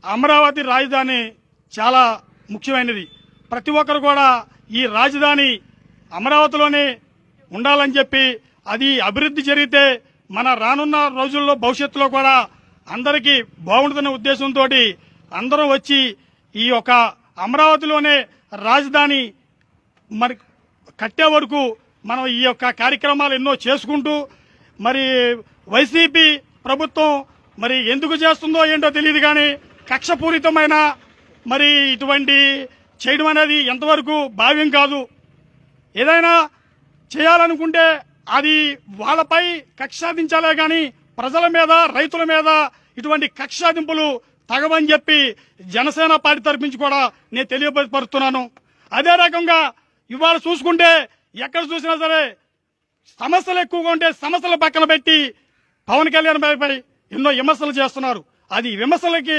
అమరావతి రాజధాని చాలా ముఖ్యమైనది. ప్రతి ఒక్కరు కూడా ఈ రాజధాని అమరావతిలోనే ఉండాలని చెప్పి, అది అభివృద్ధి జరిగితే మన రానున్న రోజుల్లో భవిష్యత్తులో కూడా అందరికీ బాగుంటుందనే ఉద్దేశంతో అందరం వచ్చి ఈ యొక్క అమరావతిలోనే రాజధాని మరి కట్టే వరకు మనం ఈ యొక్క కార్యక్రమాలు ఎన్నో చేసుకుంటూ, మరి వైసీపీ ప్రభుత్వం మరి ఎందుకు చేస్తుందో ఏంటో తెలియదు కానీ కక్షపూరితమైన మరి ఇటువంటి చేయడం అనేది ఎంతవరకు భావ్యం కాదు. ఏదైనా చేయాలనుకుంటే అది వాళ్ళపై కక్ష సాధించాలే కానీ ప్రజల మీద, రైతుల మీద ఇటువంటి కక్ష సాధింపులు తగవని చెప్పి జనసేన పార్టీ తరఫు కూడా నేను తెలియపరుస్తున్నాను. అదే రకంగా ఇవాళ చూసుకుంటే ఎక్కడ చూసినా సరే సమస్యలు ఎక్కువగా ఉంటే సమస్యల పక్కన పెట్టి పవన్ కళ్యాణ్ పై ఎన్నో విమర్శలు చేస్తున్నారు. అది విమర్శలకి